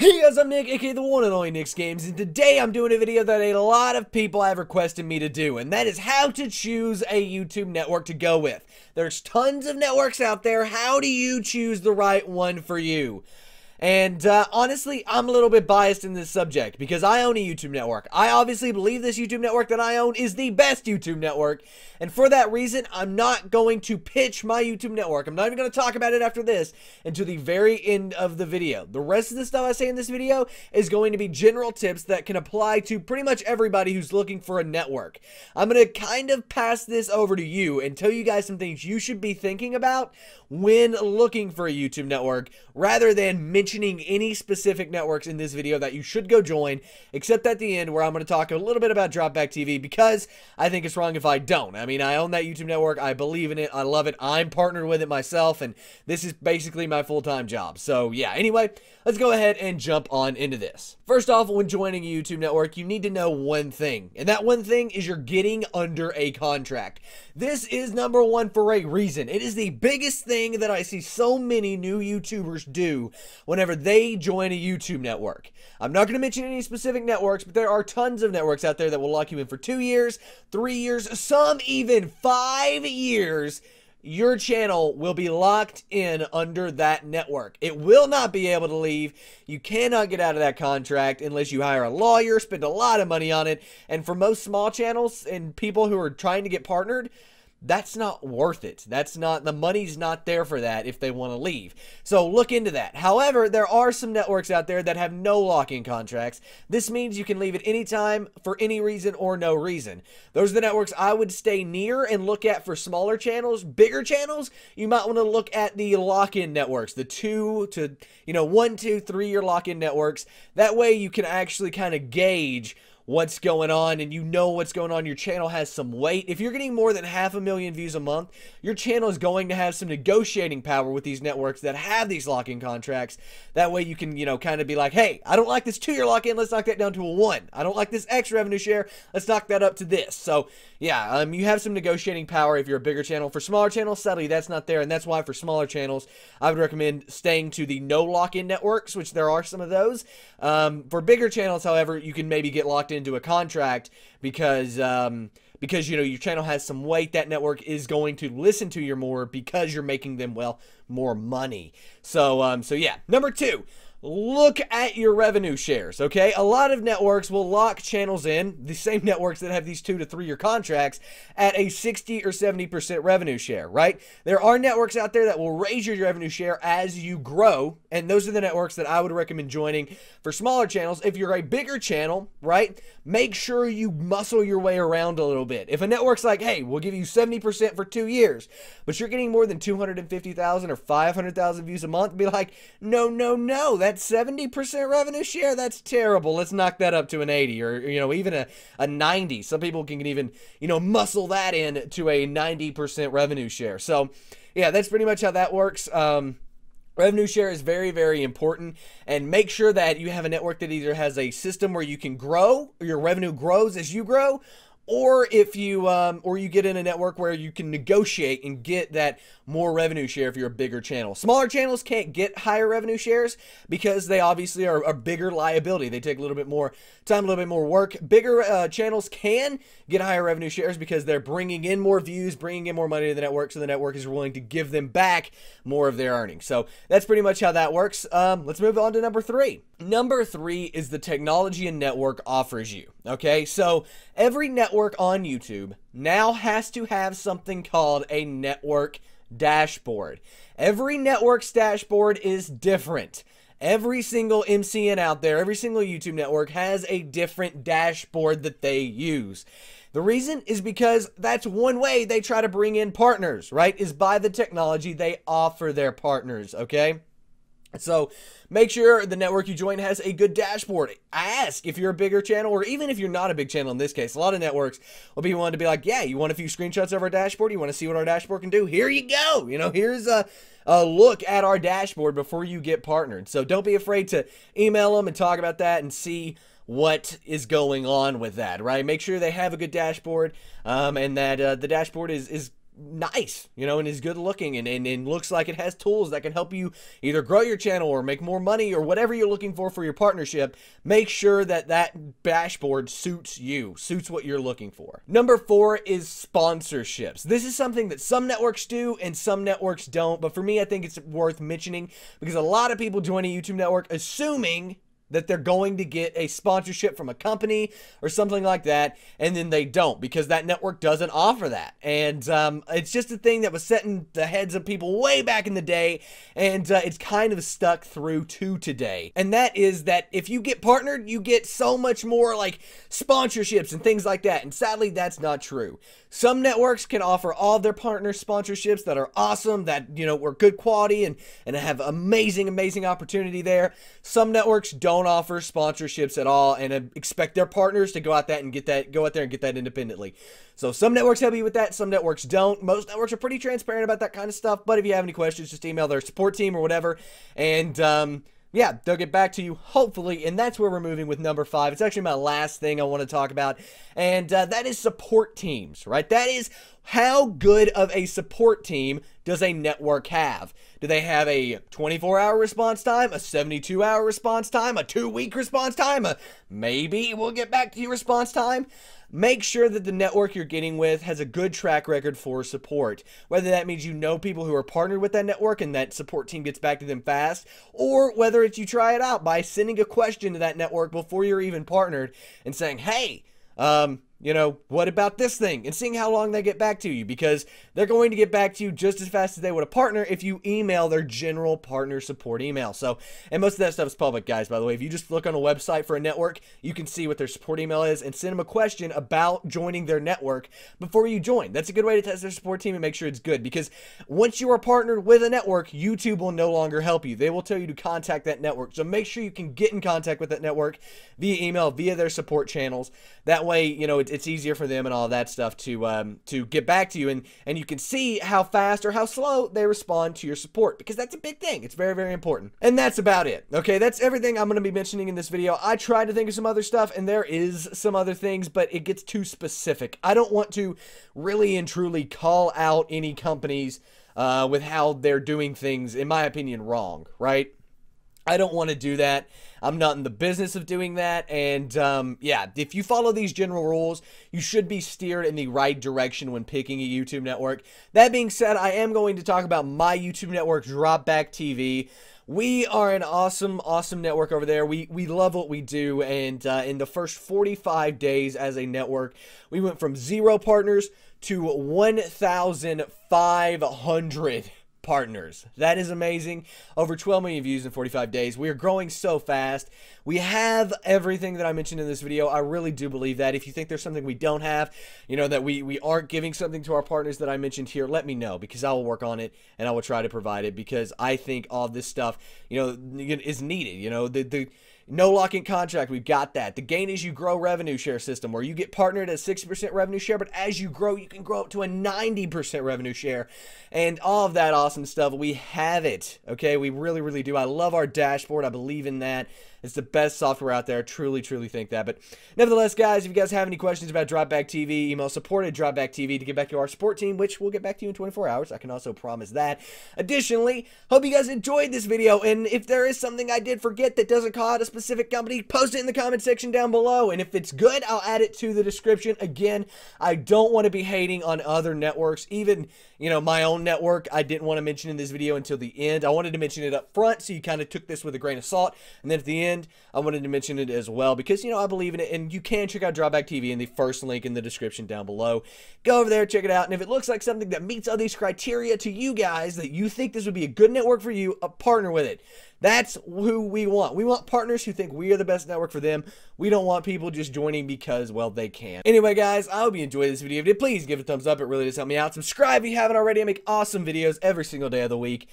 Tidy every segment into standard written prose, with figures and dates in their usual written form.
Hey guys, I'm Nick, aka the one and only Nick's Games, and today I'm doing a video that a lot of people have requested me to do, and that is how to choose a YouTube network to go with. There's tons of networks out there. How do you choose the right one for you? And honestly, I'm a little bit biased in this subject because I own a YouTube network. I obviously believe this YouTube network that I own is the best YouTube network. And for that reason, I'm not going to pitch my YouTube network. I'm not even going to talk about it after this until the very end of the video. The rest of the stuff I say in this video is going to be general tips that can apply to pretty much everybody who's looking for a network. I'm going to kind of pass this over to you and tell you guys some things you should be thinking about when looking for a YouTube network, rather than mentioning any specific networks in this video that you should go join, except at the end where I'm going to talk a little bit about Dropback TV, because I think it's wrong if I don't. I mean, I own that YouTube network. I believe in it. I love it. I'm partnered with it myself, and this is basically my full-time job. So yeah, anyway, let's go ahead and jump on into this. First off, when joining a YouTube network, you need to know one thing, and that one thing is you're getting under a contract. This is number one for a reason. It is the biggest thing that I see so many new YouTubers do whenever they join a YouTube network. I'm not going to mention any specific networks, but there are tons of networks out there that will lock you in for 2 years, 3 years, some even 5 years. Your channel will be locked in under that network. It will not be able to leave. You cannot get out of that contract unless you hire a lawyer, spend a lot of money on it. And for most small channels and people who are trying to get partnered, that's not worth it. The money's not there for that if they want to leave. So look into that. However, there are some networks out there that have no lock-in contracts. This means you can leave at any time for any reason or no reason. Those are the networks I would stay near and look at for smaller channels. Bigger channels, you might want to look at the lock-in networks, the 1 to 3 year lock-in networks. That way you can actually kind of gauge what's going on, and you know what's going on. Your channel has some weight. If you're getting more than 500,000 views a month, your channel is going to have some negotiating power with these networks that have these lock-in contracts. That way you can, kind of be like, hey, I don't like this 2-year lock-in, let's knock that down to a 1. I don't like this X revenue share, let's knock that up to this. So yeah, you have some negotiating power if you're a bigger channel. For smaller channels, sadly, that's not there, and that's why for smaller channels, I would recommend staying to the no lock-in networks, which there are some of those. For bigger channels, however, you can maybe get locked into a contract because your channel has some weight. That network is going to listen to you more because you're making them, well, more money. So yeah. Number 2, look at your revenue shares, okay? A lot of networks will lock channels in, the same networks that have these 2 to 3 year contracts, at a 60 or 70% revenue share, right? There are networks out there that will raise your revenue share as you grow, and those are the networks that I would recommend joining for smaller channels. If you're a bigger channel, right, make sure you muscle your way around a little bit. If a network's like, hey, we'll give you 70% for 2 years, but you're getting more than 250,000 or 500,000 views a month, be like, no, that's 70% revenue share, that's terrible. Let's knock that up to an 80 or, even a 90. Some people can even, muscle that in to a 90% revenue share. So yeah, that's pretty much how that works. Revenue share is very, very important, and make sure that you have a network that either has a system where you can grow, or your revenue grows as you grow, or if you get in a network where you can negotiate and get that more revenue share if you're a bigger channel. Smaller channels can't get higher revenue shares because they obviously are a bigger liability. They take a little bit more time, a little bit more work. Bigger channels can get higher revenue shares because they're bringing in more views, bringing in more money to the network, so the network is willing to give them back more of their earnings. So that's pretty much how that works. Let's move on to number 3. Number 3 is the technology a network offers you. Okay, so every network on YouTube now has to have something called a network dashboard. Every network's dashboard is different. Every single MCN out there, every single YouTube network has a different dashboard that they use. The reason is because that's one way they try to bring in partners, right? Is by the technology they offer their partners, okay? So make sure the network you join has a good dashboard. Ask if you're a bigger channel, or even if you're not a big channel in this case. A lot of networks will be wanting to be like, yeah, you want a few screenshots of our dashboard? You want to see what our dashboard can do? Here you go. Here's a look at our dashboard before you get partnered. So don't be afraid to email them and talk about that and see what is going on with that, right? Make sure they have a good dashboard, and that the dashboard is nice, you know, and is good looking and looks like it has tools that can help you either grow your channel or make more money or whatever you're looking for your partnership, make sure that that dashboard suits you, suits what you're looking for. Number 4 is sponsorships. This is something that some networks do and some networks don't, but for me, I think it's worth mentioning because a lot of people join a YouTube network assuming that they're going to get a sponsorship from a company or something like that, and then they don't because that network doesn't offer that. And it's just a thing that was set in the heads of people way back in the day, and it's kind of stuck through to today. And that is that if you get partnered, you get so much more like sponsorships and things like that. And sadly, that's not true. Some networks can offer all of their partner sponsorships that are awesome, that, you know, were good quality and have amazing opportunity there. Some networks don't offer sponsorships at all and expect their partners to go out there and get that independently. So some networks help you with that, some networks don't. Most networks are pretty transparent about that kind of stuff, but if you have any questions, just email their support team or whatever, and yeah, they'll get back to you, hopefully, and that's where we're moving with number 5. It's actually my last thing I want to talk about, and that is support teams, right? That is how good of a support team does a network have? Do they have a 24-hour response time, a 72-hour response time, a 2-week response time, a maybe we'll get back to you response time? Make sure that the network you're getting with has a good track record for support. Whether that means you know people who are partnered with that network and that support team gets back to them fast, or whether it's you try it out by sending a question to that network before you're even partnered and saying, hey, you know, what about this thing? And seeing how long they get back to you, because they're going to get back to you just as fast as they would a partner if you email their general partner support email. So, and most of that stuff is public, guys, by the way. If you just look on a website for a network, you can see what their support email is and send them a question about joining their network before you join. That's a good way to test their support team and make sure it's good, because once you are partnered with a network, YouTube will no longer help you. They will tell you to contact that network. So make sure you can get in contact with that network via email, via their support channels. That way, you know, it's easier for them and all that stuff to get back to you, and you can see how fast or how slow they respond to your support, because that's a big thing. It's very important. And that's about it. Okay, that's everything I'm going to be mentioning in this video. I tried to think of some other stuff, and there is some other things, but it gets too specific. I don't want to really and truly call out any companies with how they're doing things, in my opinion, wrong, right? I don't want to do that. I'm not in the business of doing that, and yeah, if you follow these general rules, you should be steered in the right direction when picking a YouTube network. That being said, I am going to talk about my YouTube network, Dropback TV. We are an awesome network over there. We love what we do, and in the first 45 days as a network, we went from 0 partners to 1,500 partners. That is amazing. Over 12 million views in 45 days. We are growing so fast. We have everything that I mentioned in this video. I really do believe that. If you think there's something we don't have, you know, that we aren't giving something to our partners that I mentioned here, let me know, because I will work on it and I will try to provide it, because I think all this stuff, you know, is needed. You know, the no lock-in contract, we've got that. The gain as you grow revenue share system, where you get partnered at 60% revenue share, but as you grow, you can grow up to a 90% revenue share. And all of that awesome stuff, we have it. Okay, we really do. I love our dashboard. I believe in that. It's the best software out there. Truly think that. But nevertheless, guys, if you guys have any questions about Dropback TV, email support@Dropback TV to get back to our support team, which will get back to you in 24 hours. I can also promise that. Additionally, hope you guys enjoyed this video. And if there is something I did forget that doesn't call out a specific company, post it in the comment section down below. And if it's good, I'll add it to the description. Again, I don't want to be hating on other networks. Even, you know, my own network, I didn't want to mention in this video until the end. I wanted to mention it up front, so you kind of took this with a grain of salt. And then at the end, I wanted to mention it as well, because, you know, I believe in it, and you can check out Dropback TV in the first link in the description down below. Go over there, check it out, and if it looks like something that meets all these criteria to you guys, that you think this would be a good network for you, partner with it. That's who we want. We want partners who think we are the best network for them. We don't want people just joining because, well, they can. Anyway, guys, I hope you enjoyed this video. If you did, please give it a thumbs up. It really does help me out. Subscribe if you haven't already. I make awesome videos every single day of the week.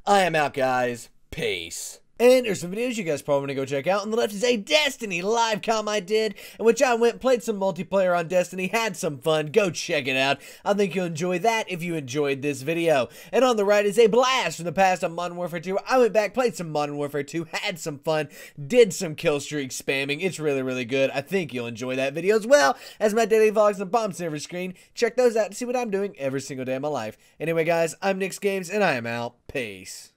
I am out, guys. Peace. And there's some videos you guys probably want to go check out. On the left is a Destiny live comm I did, in which I went, played some multiplayer on Destiny, had some fun. Go check it out. I think you'll enjoy that if you enjoyed this video. And on the right is a blast from the past on Modern Warfare 2. I went back, played some Modern Warfare 2, had some fun, did some kill streak spamming. It's really, really good. I think you'll enjoy that video as well as my daily vlogs on the bottom server screen. Check those out to see what I'm doing every single day of my life. Anyway, guys, I'm Nick's Games, and I am out. Peace.